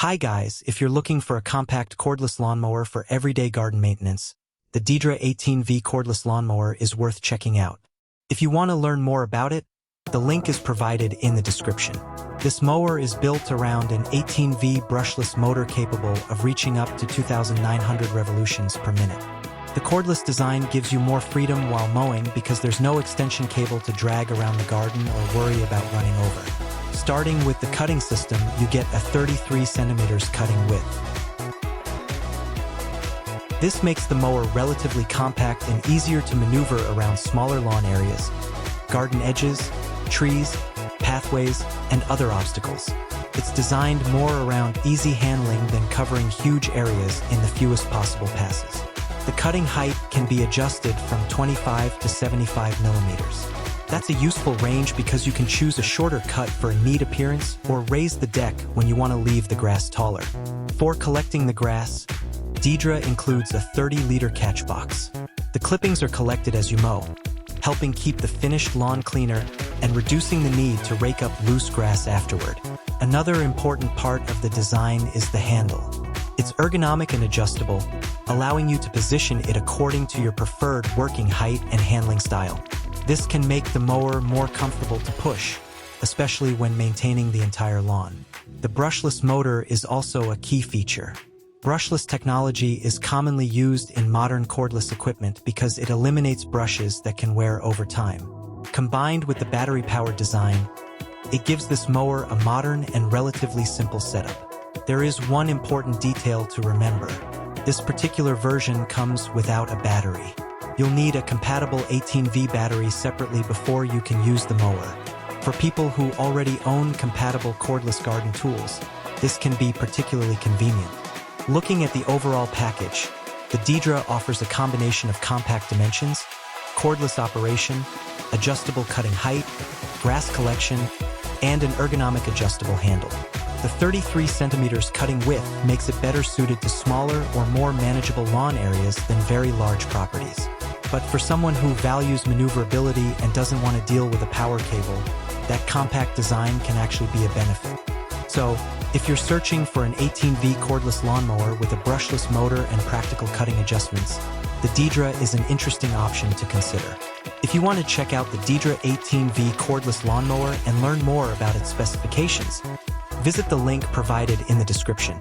Hi guys, if you're looking for a compact cordless lawnmower for everyday garden maintenance, the Dedra 18V Cordless Lawnmower is worth checking out. If you want to learn more about it, the link is provided in the description. This mower is built around an 18V brushless motor capable of reaching up to 2,900 revolutions per minute. The cordless design gives you more freedom while mowing because there's no extension cable to drag around the garden or worry about running over. Starting with the cutting system, you get a 33 centimeters cutting width. This makes the mower relatively compact and easier to maneuver around smaller lawn areas, garden edges, trees, pathways, and other obstacles. It's designed more around easy handling than covering huge areas in the fewest possible passes. The cutting height can be adjusted from 25 to 75 millimeters. That's a useful range because you can choose a shorter cut for a neat appearance or raise the deck when you want to leave the grass taller. For collecting the grass, Dedra includes a 30-liter catch box. The clippings are collected as you mow, helping keep the finished lawn cleaner and reducing the need to rake up loose grass afterward. Another important part of the design is the handle. It's ergonomic and adjustable, allowing you to position it according to your preferred working height and handling style. This can make the mower more comfortable to push, especially when maintaining the entire lawn. The brushless motor is also a key feature. Brushless technology is commonly used in modern cordless equipment because it eliminates brushes that can wear over time. Combined with the battery-powered design, it gives this mower a modern and relatively simple setup. There is one important detail to remember. This particular version comes without a battery. You'll need a compatible 18V battery separately before you can use the mower. For people who already own compatible cordless garden tools, this can be particularly convenient. Looking at the overall package, the Dedra offers a combination of compact dimensions, cordless operation, adjustable cutting height, grass collection, and an ergonomic adjustable handle. The 33 centimeters cutting width makes it better suited to smaller or more manageable lawn areas than very large properties. But for someone who values maneuverability and doesn't want to deal with a power cable, that compact design can actually be a benefit. So, if you're searching for an 18V cordless lawnmower with a brushless motor and practical cutting adjustments, the Dedra is an interesting option to consider. If you want to check out the Dedra 18V cordless lawnmower and learn more about its specifications, visit the link provided in the description.